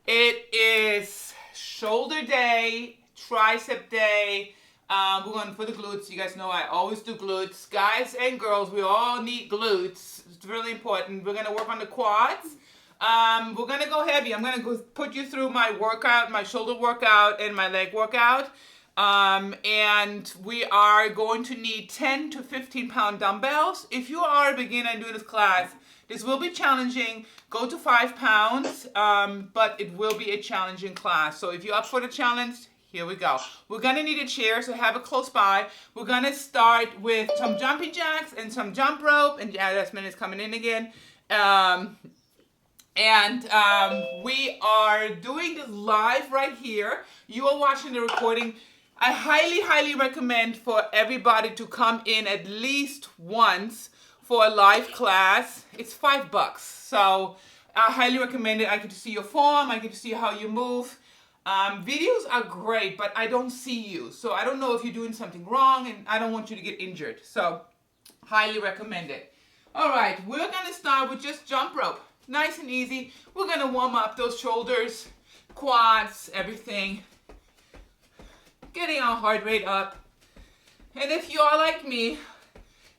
It is shoulder day, tricep day. We're going for the glutes. You guys know I always do glutes. Guys and girls, we all need glutes. It's really important. We're going to work on the quads. We're going to go heavy. I'm going to go put you through my workout, my shoulder workout and my leg workout. And we are going to need 10 to 15 pound dumbbells. If you are a beginner and doing this class, this will be challenging. Go to 5 pounds, but it will be a challenging class. So if you're up for the challenge, here we go. We're going to need a chair, so have it close by. We're going to start with some jumping jacks and some jump rope. And yeah, Jasmine is coming in again. We are doing this live right here. You are watching the recording. I highly, highly recommend for everybody to come in at least once for a live class. It's $5. So I highly recommend it. I get to see your form. I get to see how you move. Videos are great, but I don't see you. So I don't know if you're doing something wrong, and I don't want you to get injured. So highly recommend it. All right, we're going to start with just jump rope. Nice and easy. We're going to warm up those shoulders, quads, everything. Getting our heart rate up. And if you are like me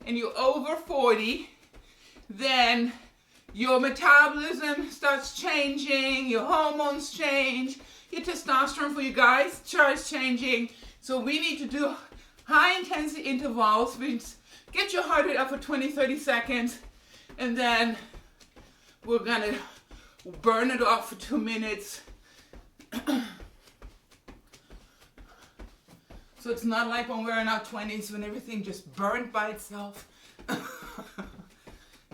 and you're over 40, then your metabolism starts changing, your hormones change, your testosterone for you guys starts changing. So we need to do high intensity intervals, which get your heart rate up for 20, 30 seconds, and then we're gonna burn it off for 2 minutes. So it's not like when we're in our 20s when everything just burned by itself.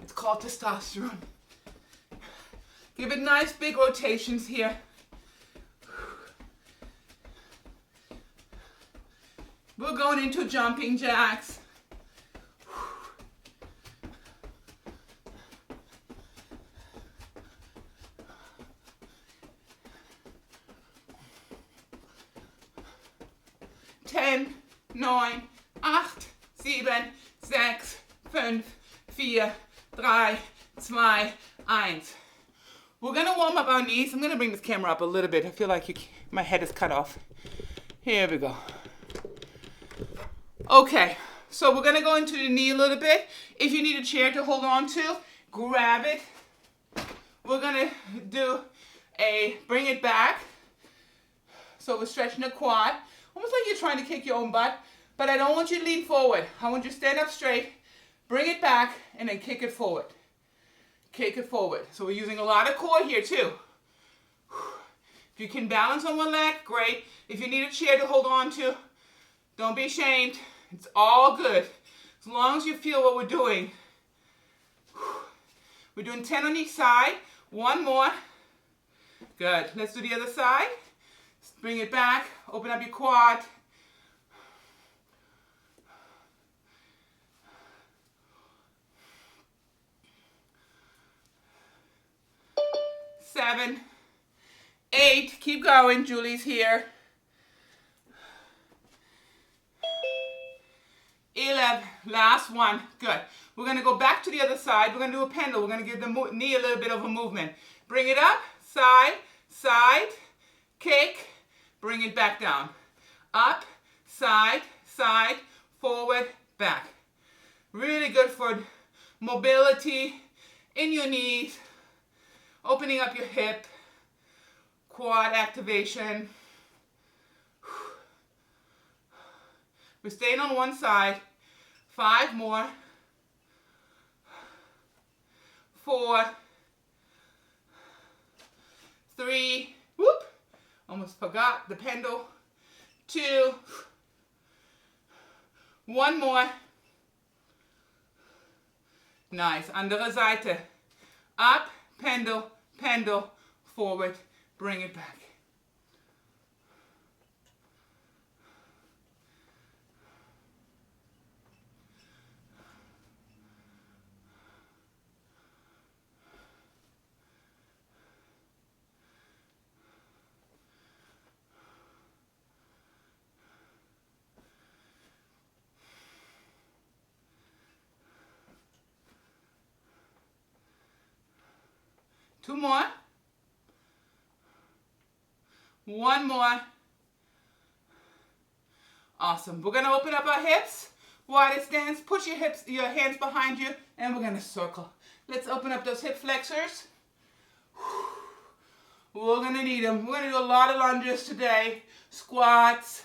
It's called testosterone. Give it nice big rotations here. We're going into jumping jacks. Ten, 9, 8, 7, 6, 5, 4, 3, 2, 1. We're going to warm up our knees. I'm going to bring this camera up a little bit. I feel like my head is cut off. Here we go. Okay, so we're going to go into the knee a little bit. If you need a chair to hold on to, grab it. We're going to do bring it back. So we're stretching the quad. Almost like you're trying to kick your own butt. But I don't want you to lean forward. I want you to stand up straight, bring it back, and then kick it forward. Kick it forward. So we're using a lot of core here too. If you can balance on one leg, great. If you need a chair to hold on to, don't be ashamed. It's all good. As long as you feel what we're doing. We're doing 10 on each side. One more. Good. Let's do the other side. Bring it back. Open up your quad. Seven, 8. Keep going. Julie's here. 11. Last one. Good. We're going to go back to the other side. We're going to do a pendle. We're going to give the knee a little bit of a movement. Bring it up. Side, side, kick. Bring it back down. Up, side, side, forward, back. Really good for mobility in your knees, opening up your hip, quad activation. We're staying on one side. 5 more. 4, 3, whoop. Almost forgot the pendle. 2, 1 more. Nice. Andere Seite. Up, pendle, pendle, forward. Bring it back. Two more. One more. Awesome. We're going to open up our hips. Wide stance. Push your hips, your hands behind you, and we're going to circle. Let's open up those hip flexors. We're going to need them. We're going to do a lot of lunges today. Squats.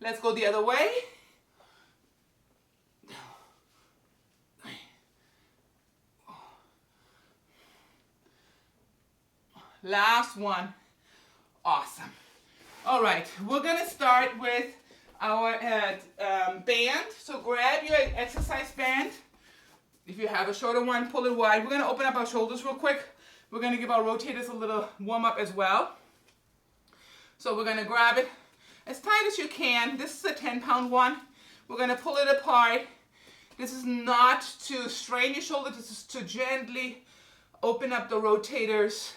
Let's go the other way. Last one. Awesome. All right, we're going to start with our band. So grab your exercise band. If you have a shorter one, pull it wide. We're going to open up our shoulders real quick. We're going to give our rotators a little warm up as well. So we're going to grab it as tight as you can. This is a 10-pound one. We're going to pull it apart. This is not to strain your shoulder. This is to gently open up the rotators.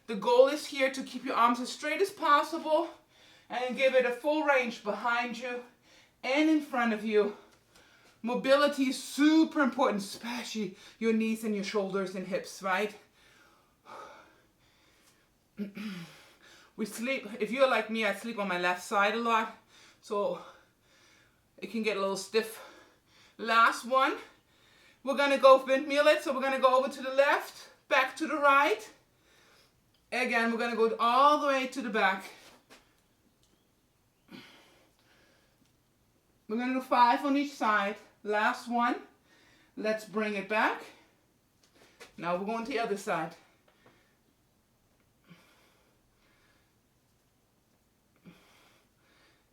The goal is here to keep your arms as straight as possible and give it a full range behind you and in front of you. Mobility is super important, especially your knees and your shoulders and hips, right? We sleep, if you're like me, I sleep on my left side a lot, so it can get a little stiff. Last one, we're gonna go windmill it, so we're gonna go over to the left, back to the right. Again, we're gonna go all the way to the back. We're gonna do 5 on each side. Last one. Let's bring it back. Now we're going to the other side.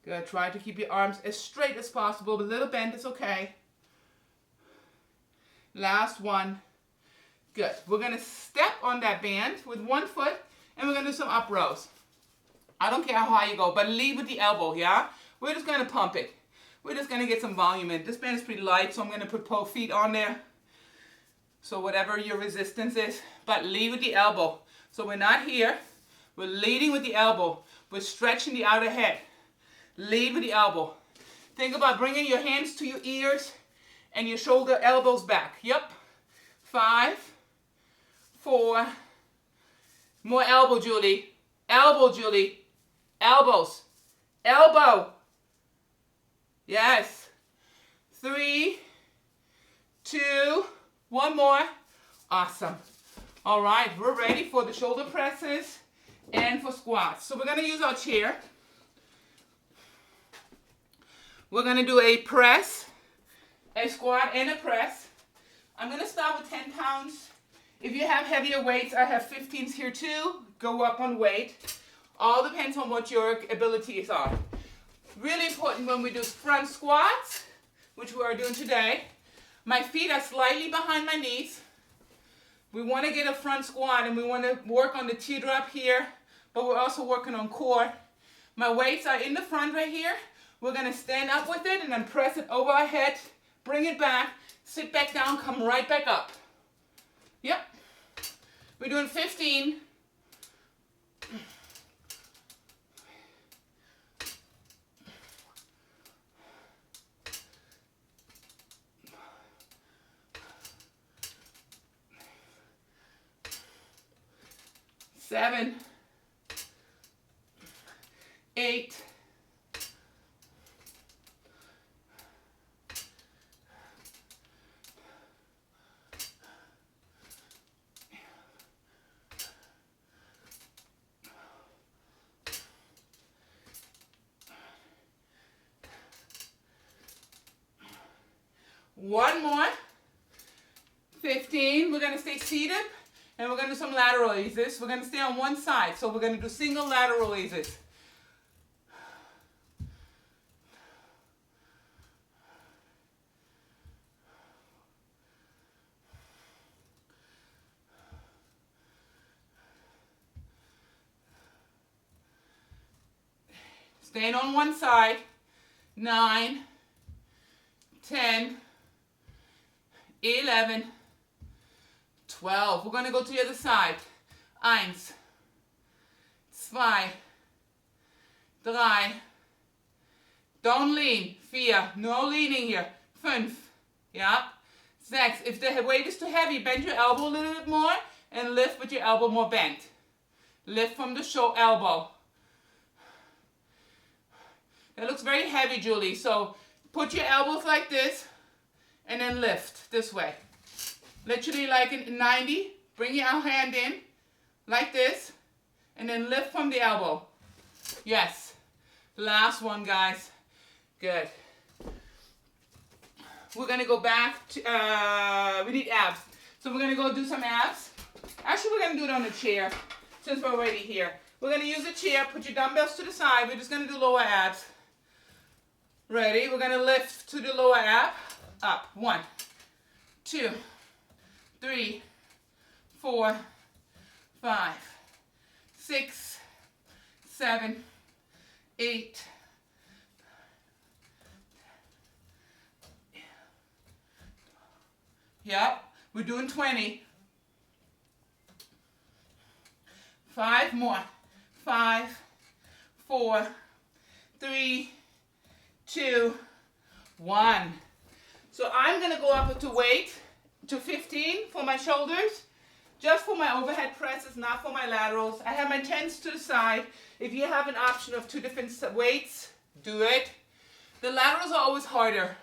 Good. Try to keep your arms as straight as possible. A little bend is okay. Last one. Good. We're going to step on that band with one foot and we're going to do some up rows. I don't care how high you go, but lead with the elbow, yeah? We're just going to pump it. We're just going to get some volume in. This band is pretty light, so I'm going to put both feet on there. So whatever your resistance is, but lead with the elbow. So we're not here. We're leading with the elbow. We're stretching the outer head. Lead with the elbow. Think about bringing your hands to your ears and your shoulder elbows back. Yep. 5, 4. More elbow, Julie. Elbow, Julie. Elbows. Elbow. Yes. 3, 2, one more. Awesome. All right, we're ready for the shoulder presses and for squats. So we're going to use our chair. We're going to do a press, a squat, and a press. I'm going to start with 10 pounds. If you have heavier weights, I have 15s here too. Go up on weight. All depends on what your abilities are. Really important when we do front squats, which we are doing today. My feet are slightly behind my knees. We want to get a front squat and we want to work on the teardrop here, but we're also working on core. My weights are in the front right here. We're going to stand up with it and then press it over our head, bring it back, sit back down, come right back up. Yep. We're doing 15. Seven, 8, 1 more, 15. We're going to stay seated and we're going to do some lateral raises. We're going to stay on one side, so we're going to do single lateral raises. Staying on one side. 9, 10, 11, 12. We're going to go to the other side. 1, 2, 3. Don't lean. 4. No leaning here. 5. Yeah. 6. If the weight is too heavy, bend your elbow a little bit more and lift with your elbow more bent. Lift from the elbow. That looks very heavy, Julie. So put your elbows like this and then lift this way. Literally like in 90. Bring your hand in like this and then lift from the elbow. Yes. Last one, guys. Good. We're going to go back to, we need abs. So we're going to go do some abs. Actually, we're going to do it on a chair since we're already here. We're going to use a chair. Put your dumbbells to the side. We're just going to do lower abs. Ready? We're going to lift to the lower ab. Up. 1, 2, 3, 4, 5, 6, 7, 8. Yep. We're doing 20. 5 more. 5, 4, 3, 2, 1. So I'm going to go up to weight to 15 for my shoulders, just for my overhead presses, not for my laterals. I have my 10s to the side. If you have an option of 2 different weights, do it. The laterals are always harder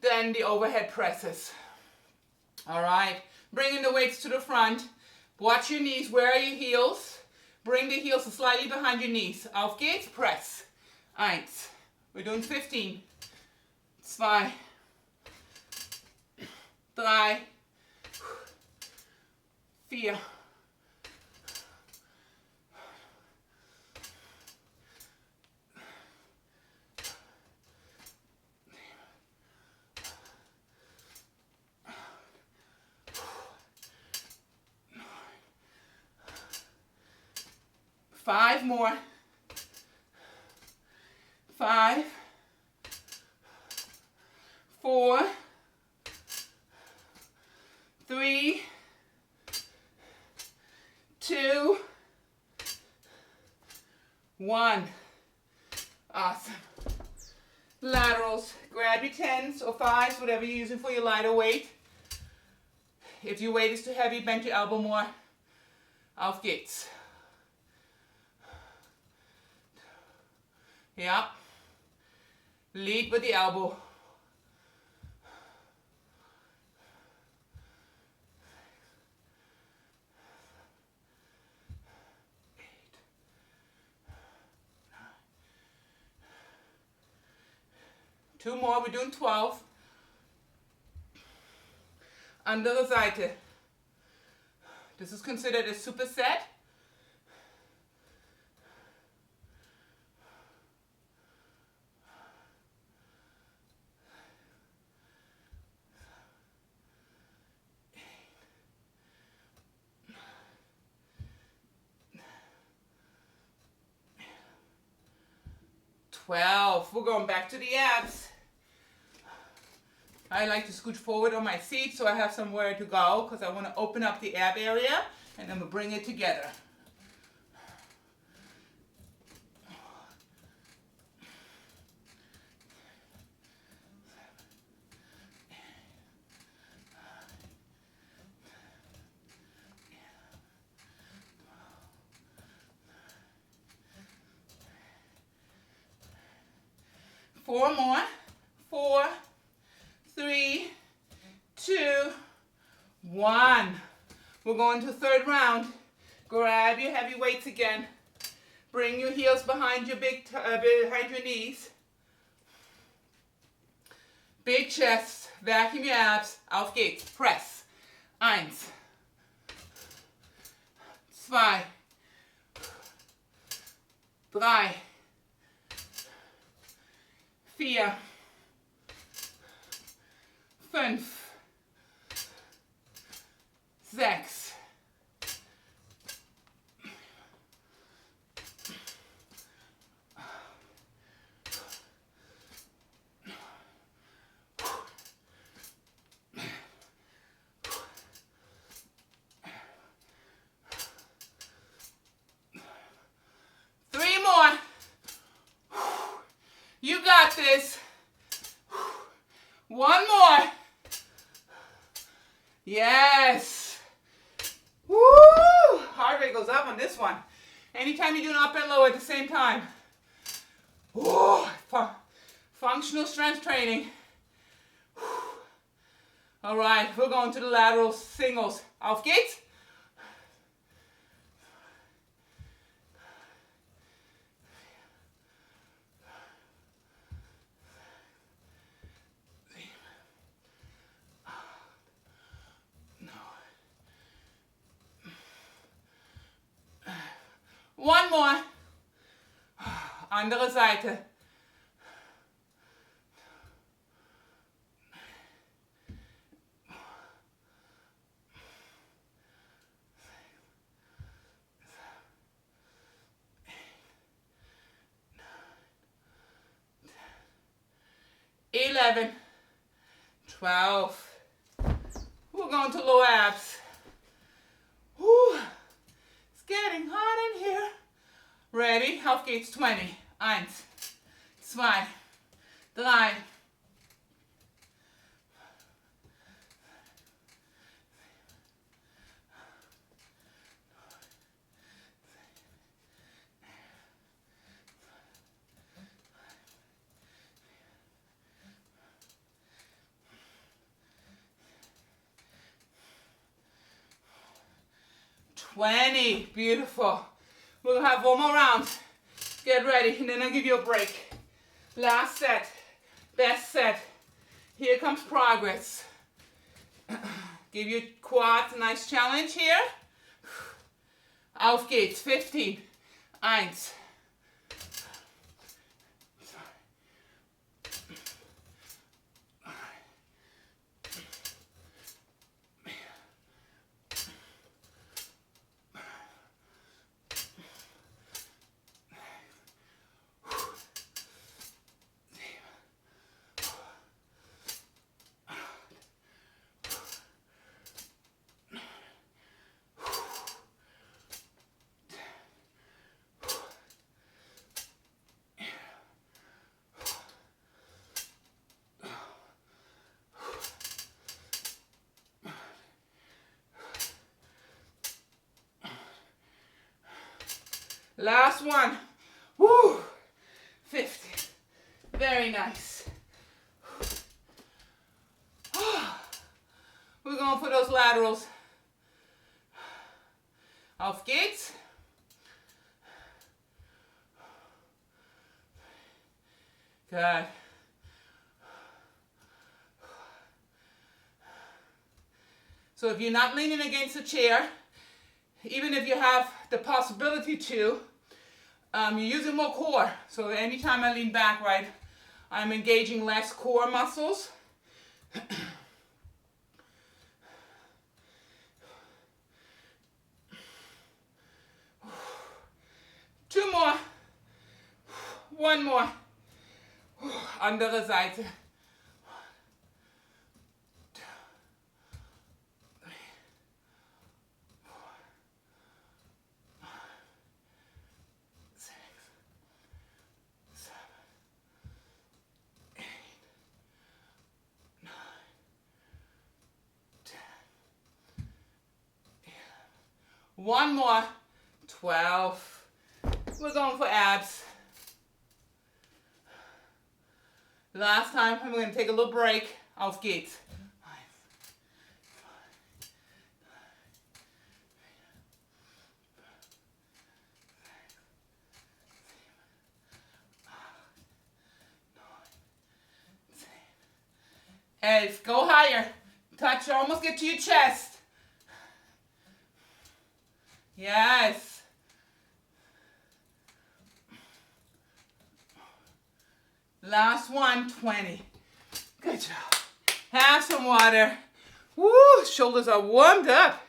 than the overhead presses. All right, bringing the weights to the front. Watch your knees. Where are your heels? Bring the heels slightly behind your knees. Auf geht's. Press. 1. We're doing 15. 2. 3. 4. 5 more. 5, 4, 3, 2, 1. Awesome. Laterals. Grab your 10s or 5s, whatever you're using for your lighter weight. If your weight is too heavy, bend your elbow more. Auf geht's. Yeah. Lead with the elbow. Two more, we're doing 12. Andere Seite. This is considered a superset. We're going back to the abs. I like to scooch forward on my seat so I have somewhere to go because I want to open up the ab area and then we'll bring it together. Four more. 4, 3, 2, 1. We're going to third round. Grab your heavy weights again. Bring your heels behind your behind your knees. Big chest. Vacuum your abs. Auf geht's. Press. 1, 2, 3, 4, 5, 6, 3 more. You got this. 1 more. goes up on this one. Anytime you do an up and low at the same time. Whoa, functional strength training. All right, we're going to the lateral singles. Auf geht's. One more. Andere Seite. Eleven. 12. We're going to low abs. Whew. It's getting hot in here. Ready? Auf geht's. 20. 1, 2, 3. Beautiful. We'll have one more round. Get ready, and then I'll give you a break. Last set. Best set. Here comes progress. Give your quads a nice challenge here. Auf geht's. 15. 1. Last one. Woo! 50. Very nice. We're going for those laterals. Auf geht's. Good. So if you're not leaning against a chair, even if you have the possibility to, you're using more core. So anytime I lean back, right, I'm engaging less core muscles. 2 more. 1 more. Andere Seite. 1 more. 12. We're going for abs. Last time, I'm going to take a little break. Auf geht's. Elf. Go higher. Touch, almost get to your chest. Yes. Last one, 20. Good job. Have some water. Woo, shoulders are warmed up.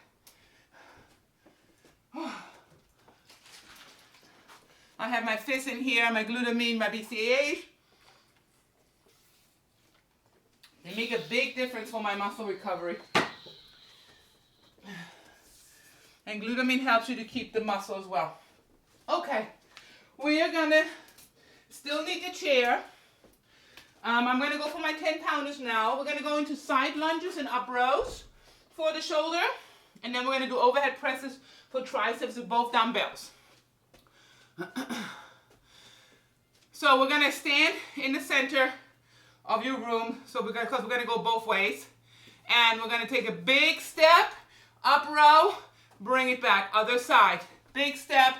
I have my fists in here, my glutamine, my BCAAs. They make a big difference for my muscle recovery. And glutamine helps you to keep the muscle as well. Okay, we are gonna still need the chair. I'm gonna go for my 10 pounders now. We're gonna go into side lunges and up rows for the shoulder. And then we're going to do overhead presses for triceps with both dumbbells. So we're going to stand in the center of your room, so because we're going to go both ways. And we're going to take a big step, up row, bring it back, other side. Big step,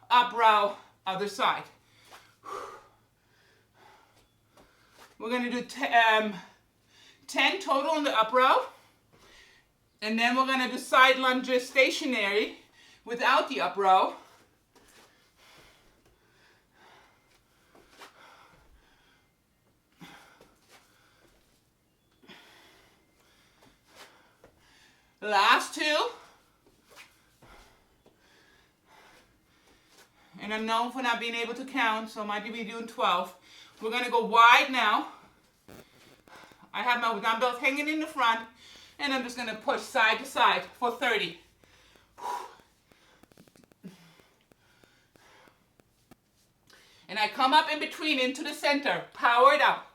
up row, other side. We're going to do 10 total in the up row. And then we're going to do side lunges stationary without the up row. Last two. And I'm known for not being able to count, so I might be doing 12. We're going to go wide now. I have my dumbbells hanging in the front, and I'm just going to push side to side for 30. And I come up in between into the center. Power it up.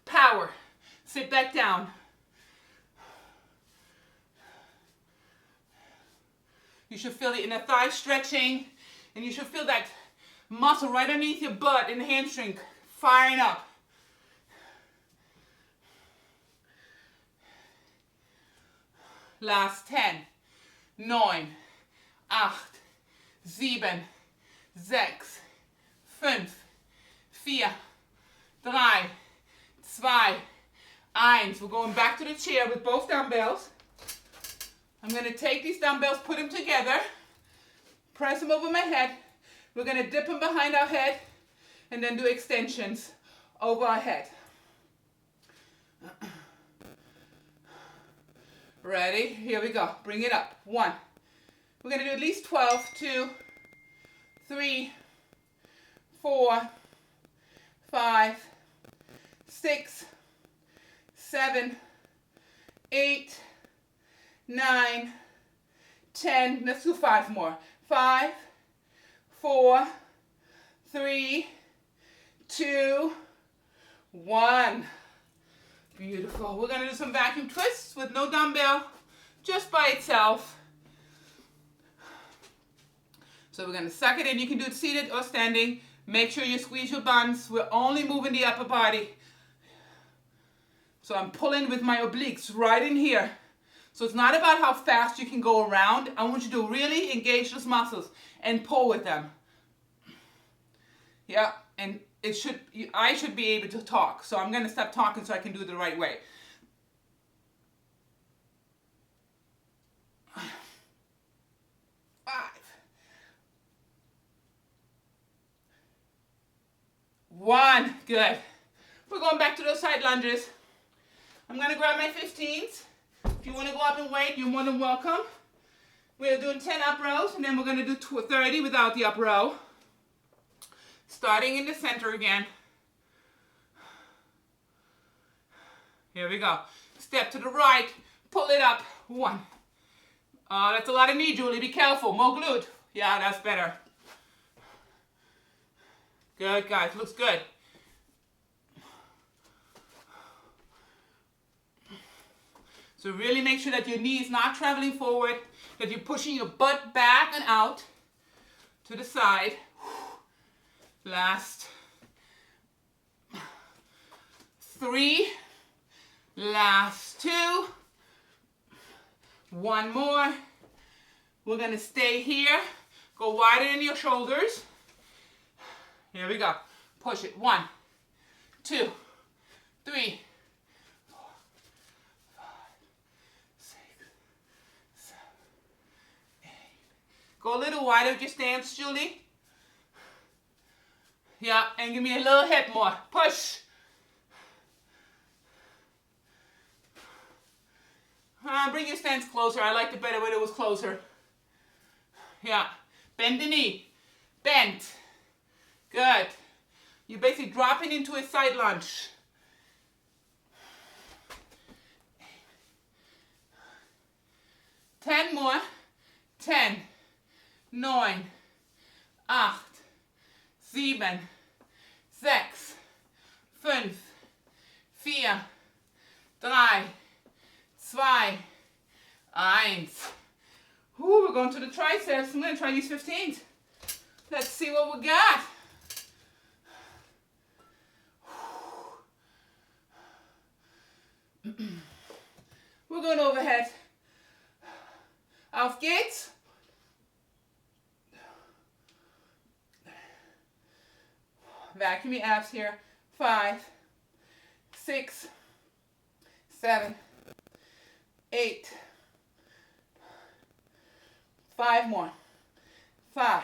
Power. Sit back down. You should feel the inner thigh stretching, and you should feel that muscle right underneath your butt in the hamstring firing up. Last 10, 9, 8, 7, 6, 5, 4, 3, 2, 1. We're going back to the chair with both dumbbells. I'm going to take these dumbbells, put them together, press them over my head. We're going to dip them behind our head and then do extensions over our head. Ready? Here we go. Bring it up. 1. We're going to do at least 12. 2, 3, 4, 5, 6, 7, 8, 9, 10. Let's do 5 more. 5, 4, 3, 2, 1. Beautiful. We're going to do some vacuum twists with no dumbbell, just by itself. So we're going to suck it in. You can do it seated or standing. Make sure you squeeze your buns. We're only moving the upper body. So I'm pulling with my obliques right in here. So it's not about how fast you can go around. I want you to really engage those muscles and pull with them. Yeah, and I should be able to talk. So I'm going to stop talking so I can do it the right way. 5. 1. Good. We're going back to those side lunges. I'm going to grab my 15s. If you want to go up in weight, you're more than welcome. We're doing 10 up rows, and then we're going to do 30 without the up row. Starting in the center again. Here we go. Step to the right, pull it up. 1. That's a lot of knee, Julie. Be careful. More glute. Yeah, that's better. Good, guys. Looks good. So really make sure that your knee is not traveling forward, that you're pushing your butt back and out to the side. Last 3. Last 2. 1 more. We're going to stay here. Go wider in your shoulders. Here we go. Push it. 1, 2, 3, 4, 5, 6, 7, 8. Go a little wider with your stance, Julie. Yeah, and give me a little hip more. Push. Bring your stance closer. I liked it better when it was closer. Yeah. Bend the knee. Bend. Good. You're basically dropping into a side lunge. 10 more. 10, 9, 8, 7, 6, 5, 4, 3, 2, 1. going to the triceps. I'm going to try these 15s. Let's see what we got. We're going overhead. Auf geht's. Vacuum your abs here. 5, 6, 7, 8. 5 more. 5,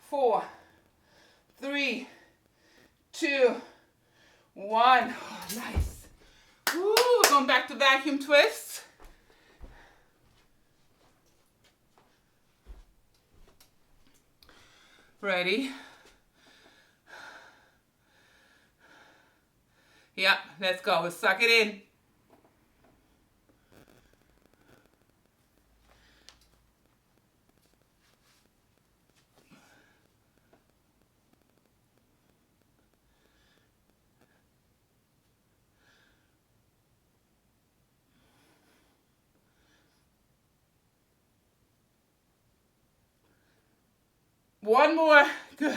4, 3, 2, 1. Oh, nice. Woo, going back to vacuum twists. Ready? Yep, let's go. Let's suck it in. One more. Good.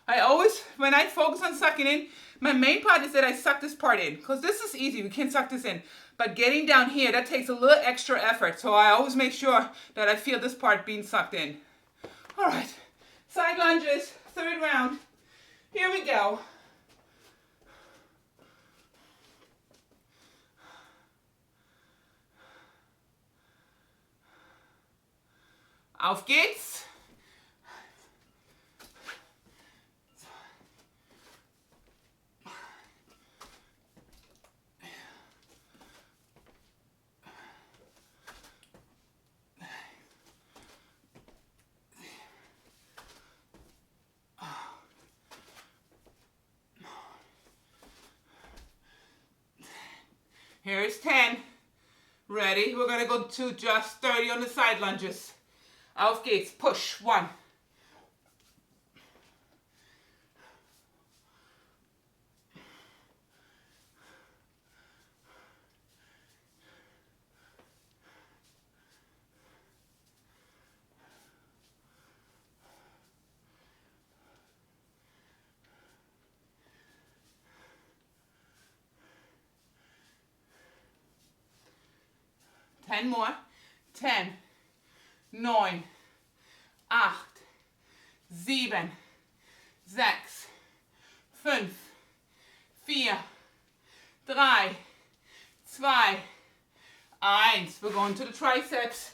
I always, when I focus on sucking in, my main part is that I suck this part in. Because this is easy. We can suck this in. But getting down here, that takes a little extra effort. So I always make sure that I feel this part being sucked in. All right. Side lunges. Third round. Here we go. Auf geht's. Here's 10. Ready? We're going to go to just 30 on the side lunges. Auf geht's. Push. 1. Ten more. 10, 9, 8, 7, 6, 5, 4, 3, 2, 1. We're going to the triceps.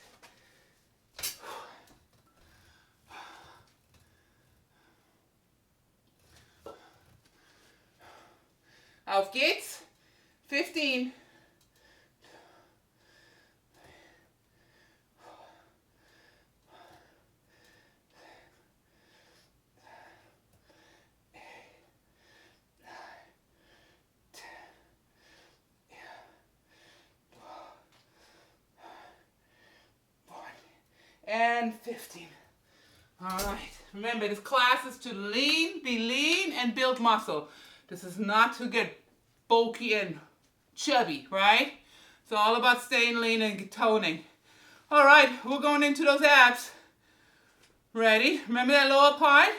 Auf geht's. 15. And 15. All right. Remember, this class is to be lean, and build muscle. This is not to get bulky and chubby, right? It's all about staying lean and toning. All right, we're going into those abs. Ready? Remember that lower part?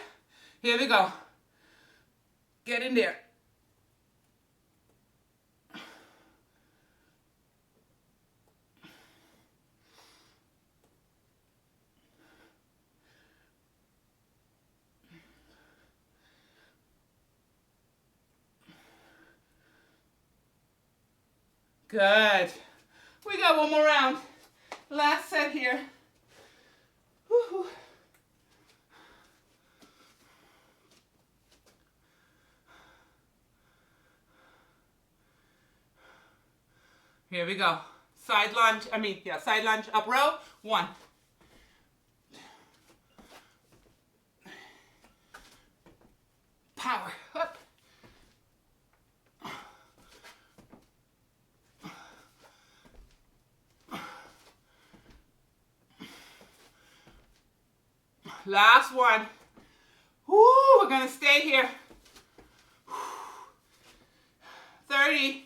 Here we go. Get in there. Good. We got one more round. Last set here. Woo-hoo. Here we go. Side lunge, side lunge, up row. 1. Power, up. Last one. Woo, we're gonna stay here. 30.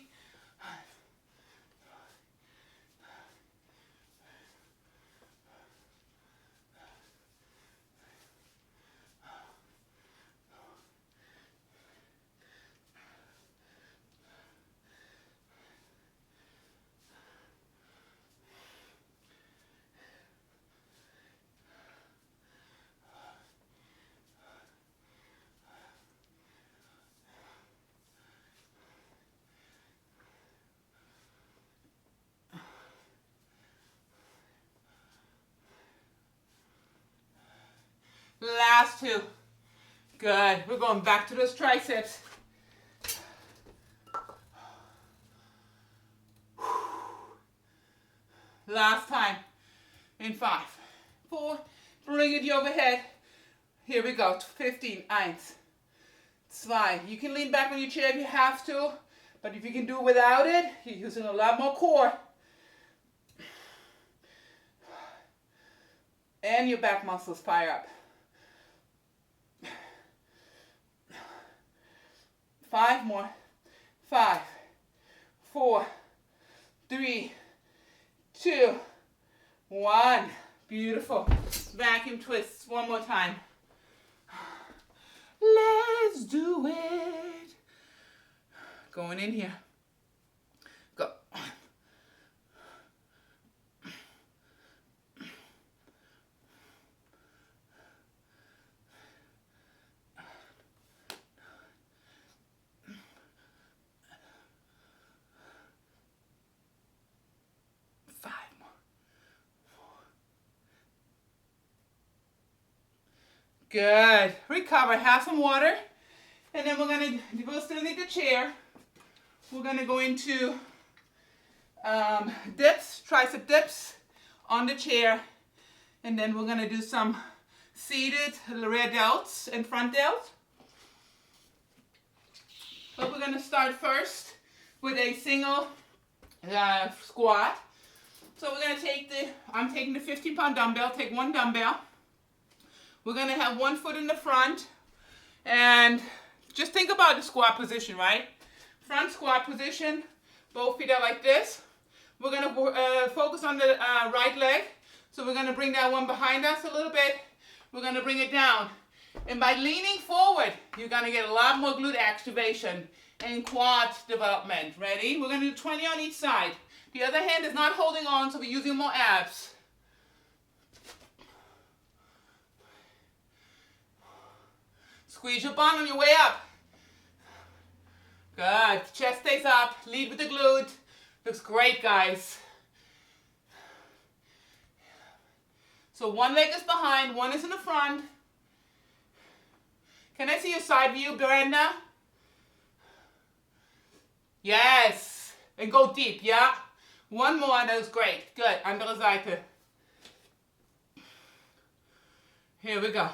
Last two. Good. We're going back to those triceps. Last time. In 5, 4, bring it overhead. Here we go. 15, 1, 2. You can lean back on your chair if you have to, but if you can do it without it, you're using a lot more core. And your back muscles fire up. 5 more. 5, 4, 3, 2, 1. Beautiful. Vacuum twists one more time. Let's do it. Going in here. Go. 5 more. 4. Good. Recover. Have some water. And then we'll still need the chair. We're going to go into dips, tricep dips on the chair. And then we're going to do some seated rear delts and front delts. But we're going to start first with a single squat. So we're going to take I'm taking the 15-pound dumbbell, take one dumbbell. We're going to have one foot in the front. And just think about the squat position, right? Front squat position, both feet are like this. We're going to focus on the right leg. So we're going to bring that one behind us a little bit. We're going to bring it down. And by leaning forward, you're going to get a lot more glute activation and quad development. Ready? We're going to do 20 on each side. The other hand is not holding on, so we're using more abs. Squeeze your bum on your way up. Good. Chest stays up. Lead with the glute. Looks great, guys. So one leg is behind, one is in the front. Can I see your side view, Brenda? Yes. And go deep, yeah? One more, that was great. Good. Andere Seite. Here we go.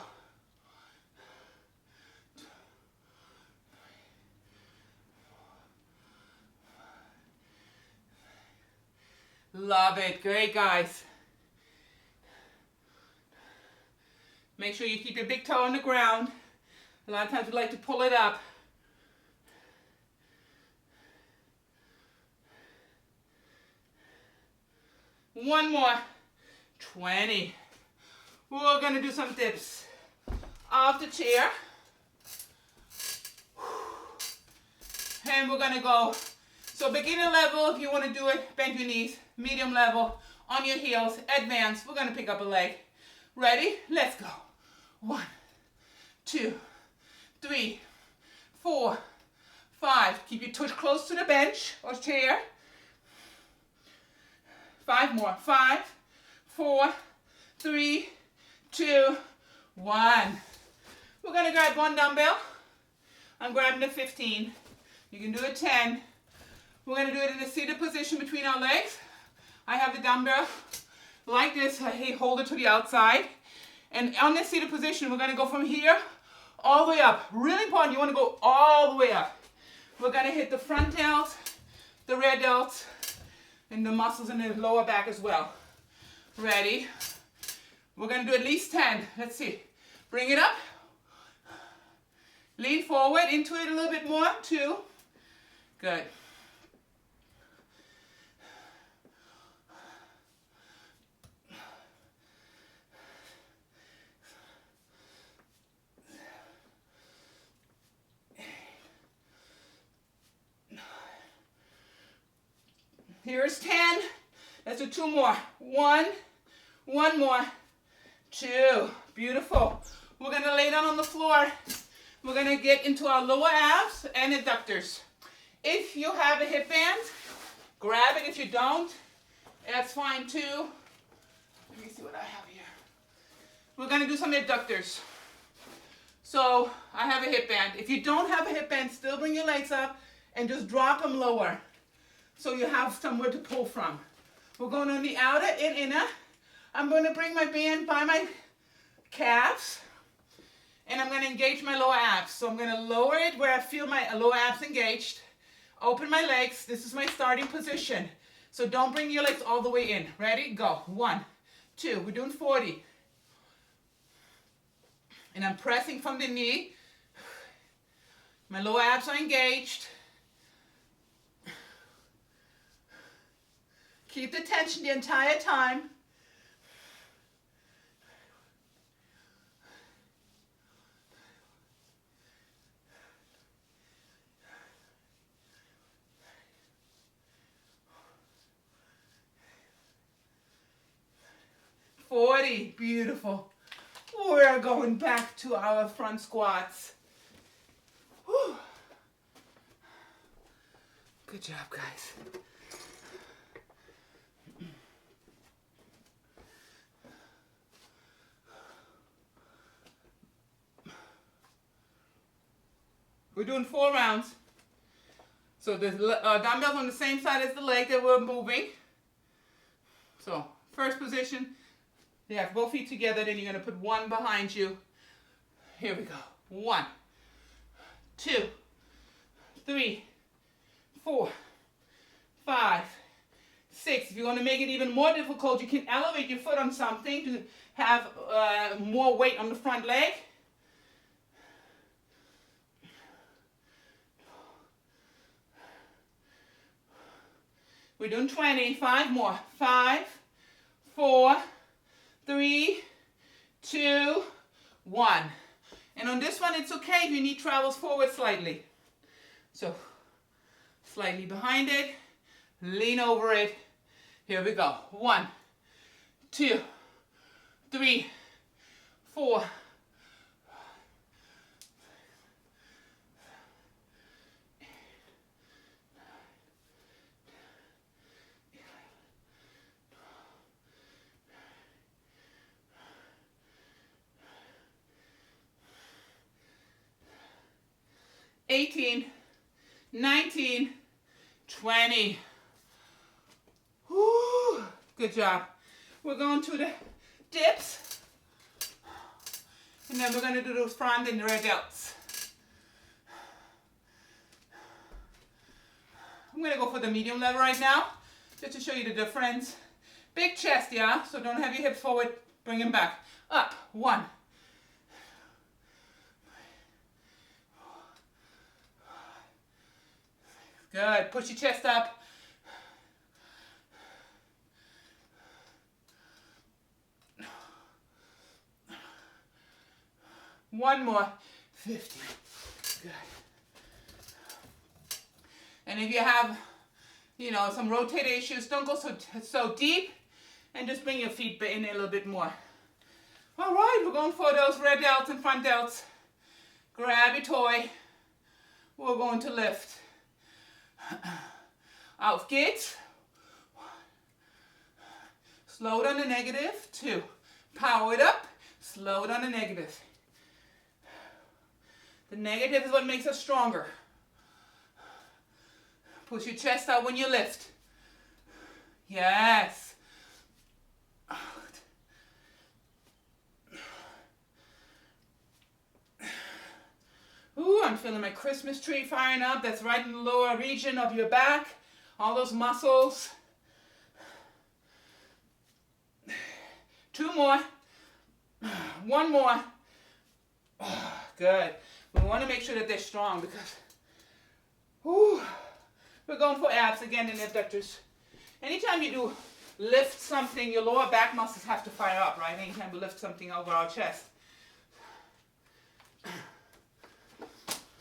Love it. Great, guys. Make sure you keep your big toe on the ground. A lot of times we like to pull it up. One more. 20. We're going to do some dips off the chair. And we're going to go. So beginner level, if you want to do it, bend your knees. Medium level, on your heels. Advanced, we're going to pick up a leg. Ready? Let's go. 1, 2, 3, 4, 5. Keep your tush close to the bench or chair. 5 more. 5, 4, 3, 2, 1. We're going to grab one dumbbell. I'm grabbing the 15. You can do a 10. We're going to do it in a seated position between our legs. I have the dumbbell like this. I hold it to the outside. And on this seated position, we're going to go from here all the way up. Really important, you want to go all the way up. We're going to hit the front delts, the rear delts, and the muscles in the lower back as well. Ready? We're going to do at least 10. Let's see. Bring it up. Lean forward into it a little bit more. 2. Good. Here's 10. Let's do 2 more. 1 more. 2. Beautiful. We're going to lay down on the floor. We're going to get into our lower abs and adductors. If you have a hip band, grab it. If you don't, that's fine too. Let me see what I have here. We're going to do some adductors. So I have a hip band. If you don't have a hip band, still bring your legs up and just drop them lower so you have somewhere to pull from. We're going on the outer and inner. I'm going to bring my band by my calves and I'm going to engage my lower abs. So I'm going to lower it where I feel my lower abs engaged. Open my legs. This is my starting position. So don't bring your legs all the way in. Ready? Go. 1, 2. We're doing 40. And I'm pressing from the knee. My lower abs are engaged. Keep the tension the entire time. Beautiful. We're going back to our front squats. Whew. Good job, guys. We're doing 4 rounds. So the dumbbells on the same side as the leg that we're moving. So first position, you have both feet together, then you're going to put one behind you. Here we go. 1, 2, 3, 4, 5, 6. If you want to make it even more difficult, you can elevate your foot on something to have more weight on the front leg. We're doing 20. 5 more. 5, 4, 3, 2, 1. And on this one, it's okay if your knee travels forward slightly. So, slightly behind it, lean over it. Here we go. 1, 2, 3, 4. 18, 19, 20. Woo, good job. We're going to the dips. And then we're going to do those front and rear delts. I'm going to go for the medium level right now, just to show you the difference. Big chest, yeah? So don't have your hips forward, bring them back. Up, 1. Good. Push your chest up. One more. 50. Good. And if you have, some rotate issues, don't go so deep and just bring your feet in a little bit more. All right, we're going for those rear delts and front delts. Grab your toy. We're going to lift. Auf geht's. 1. Slow down the negative. 2. Power it up. Slow down the negative. The negative is what makes us stronger. Push your chest out when you lift. Yes. Ooh, I'm feeling my Christmas tree firing up. That's right in the lower region of your back. All those muscles. 2 more. 1 more. Good. We want to make sure that they're strong because we're going for abs again and abductors. Anytime you do lift something, your lower back muscles have to fire up, right? Anytime we lift something over our chest.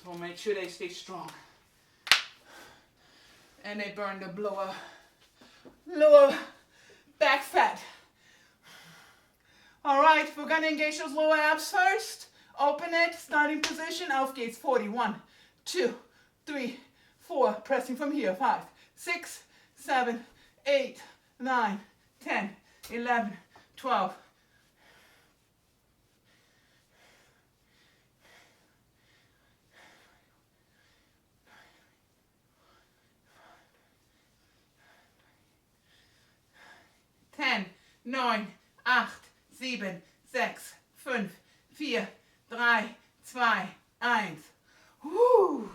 So make sure they stay strong. And they burn the lower back fat. All right, we're going to engage those lower abs first. Open it, starting position, auf geht's. 40. 1, 2, 3, 4. Pressing from here. 5, 6, 7, 8, 9, 10, 11, 12. 9, 8, 7, 6, 5, 4, 3, 2, 1. Woo.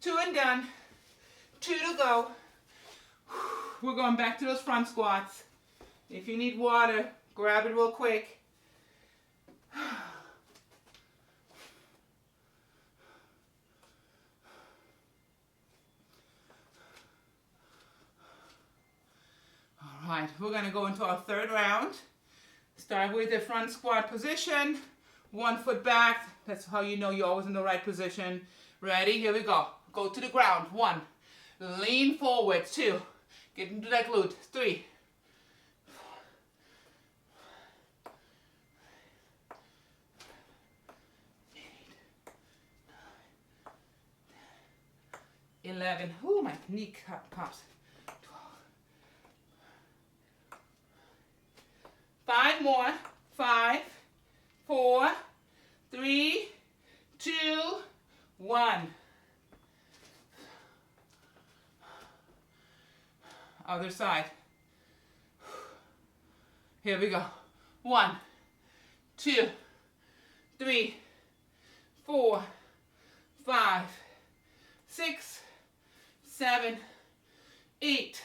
2 and done. 2 to go. We're going back to those front squats. If you need water, grab it real quick. All right, we're going to go into our third round. Start with the front squat position. 1 foot back. That's how you know you're always in the right position. Ready? Here we go. Go to the ground. 1. Lean forward. 2. Get into that glute. 3. 11. Ooh, my knee pops. 12. 5 more. 5, 4, 3, 2, 1. Other side. Here we go. 1, 2, 3, 4, 5, 6, 7, 8.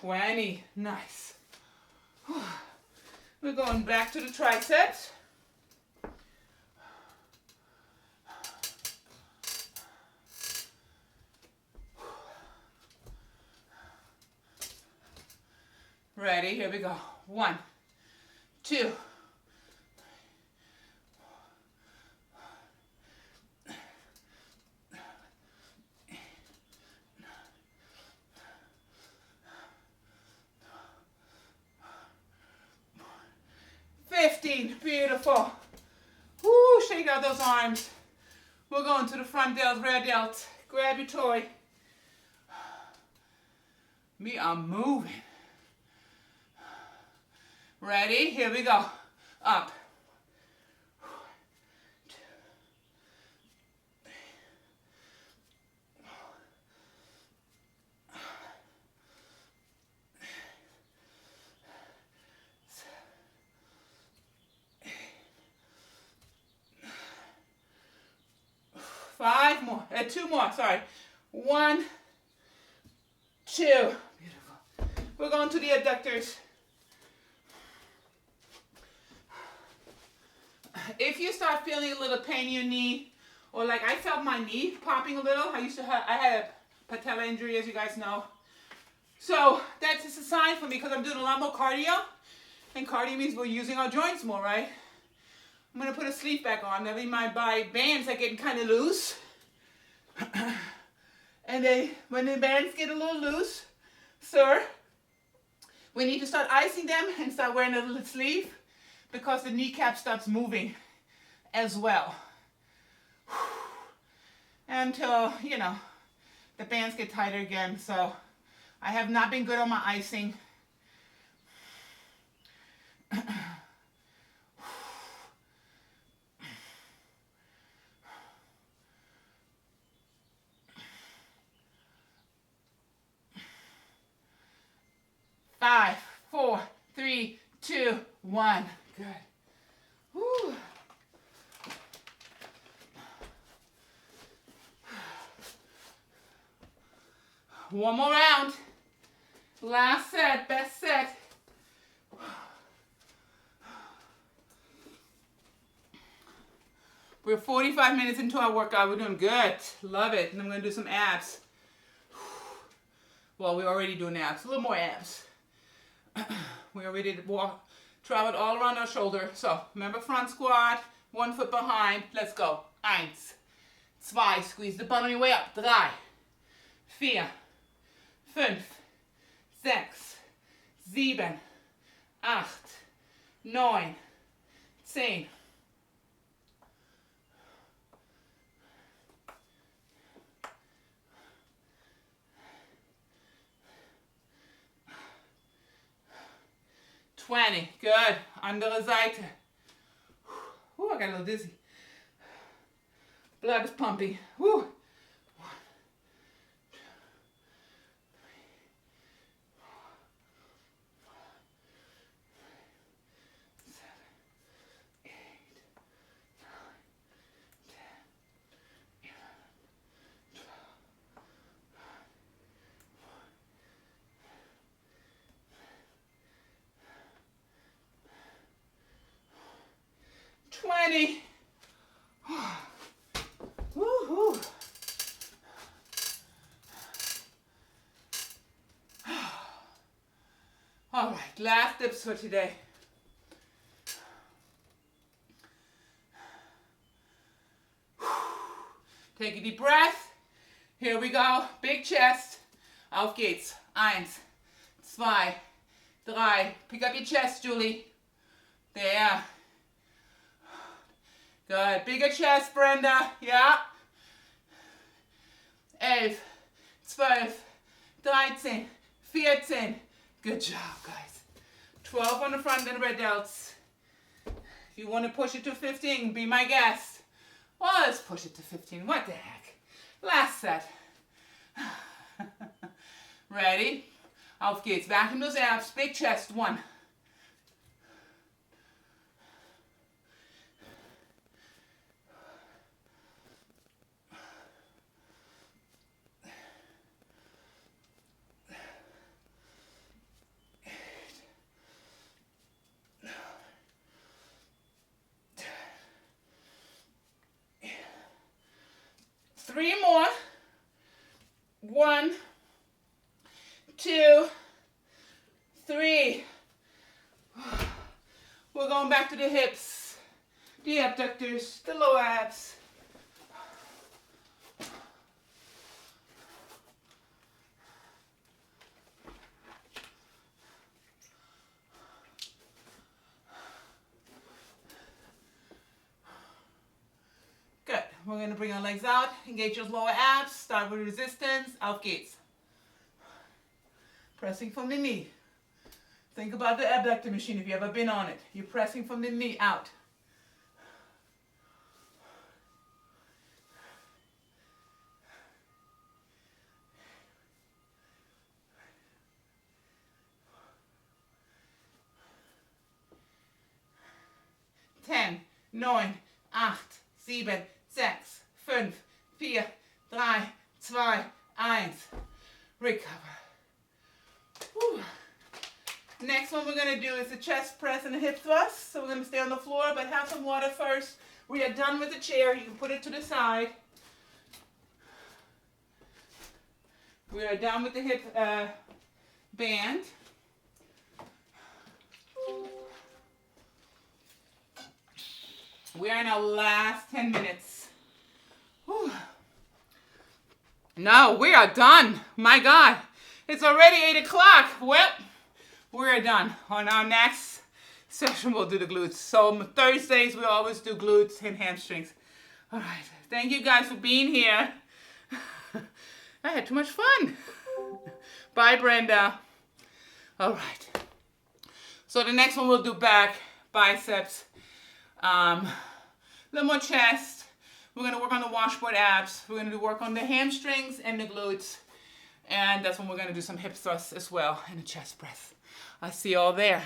20. Nice. We're going back to the triceps. Ready? Here we go. 1, 2. 15. Beautiful. Woo, shake out those arms. We're going to the front delts, rear delts. Grab your toy. We are moving. Ready? Here we go. Up. 5 more. 2 more. Sorry. 1, 2. Beautiful. We're going to the adductors. If you start feeling a little pain in your knee, or like I felt my knee popping a little, I had a patella injury, as you guys know. So that's just a sign for me, because I'm doing a lot more cardio, and cardio means we're using our joints more, right? I'm gonna put a sleeve back on. That means my bands are getting kind of loose. And when the bands get a little loose, sir, we need to start icing them and start wearing a little sleeve, because the kneecap starts moving as well. Until, you know, the bands get tighter again. So I have not been good on my icing. Five, 4, 3, 2, 1. Good. Woo. One more round. Last set, best set. We're 45 minutes into our workout. We're doing good. Love it. And I'm going to do some abs. Well, we're already doing abs. A little more abs. We already traveled all around our shoulder. So remember, front squat, 1 foot behind. Let's go. 1, 2. Squeeze the butt on your way up. 3, 4, 5, 6, 7, 8, 9, 10. 20. Good. Andere Seite. Ooh, I got a little dizzy. Blood is pumping. Woo. 1, 2, 3, 4, 5, 6, 7, 8, 9, 10, 11, 12, 20. Woo-hoo. All right, last dips for today. Take a deep breath. Here we go. Big chest. Auf geht's. 1, 2, 3. Pick up your chest, Julie. There. Good. Bigger chest, Brenda. Yeah. 11, 12, 13, 14. Good job, guys. 12 on the front and red delts. If you want to push it to 15, be my guest. Well, let's push it to 15. What the heck? Last set. Ready? Auf geht's. Back in those abs. Big chest. 1. 3 more. 1, 2, 3. We're going back to the hips, the abductors, the lower abs. Good. We're going to bring our legs out, engage those lower abs, start with resistance, auf geht's. Pressing from the knee. Think about the abductor machine if you've ever been on it. You're pressing from the knee out. Ten, 9, 8, 7, 6, 5, 4, 3, 2, 1. Recover. Whew. Next one we're going to do is the chest press and the hip thrust. So we're going to stay on the floor, but have some water first. We are done with the chair. You can put it to the side. We are done with the hip band. We are in our last 10 minutes. Whew. No, we are done. My God. It's already 8 o'clock. Well, we're done. On our next session, we'll do the glutes. So Thursdays, we always do glutes and hamstrings. All right. Thank you guys for being here. I had too much fun. Bye, Brenda. All right. So the next one we'll do back, biceps, a little more chest. We're going to work on the washboard abs. We're going to work on the hamstrings and the glutes. And that's when we're going to do some hip thrusts as well and a chest press. I'll see you all there.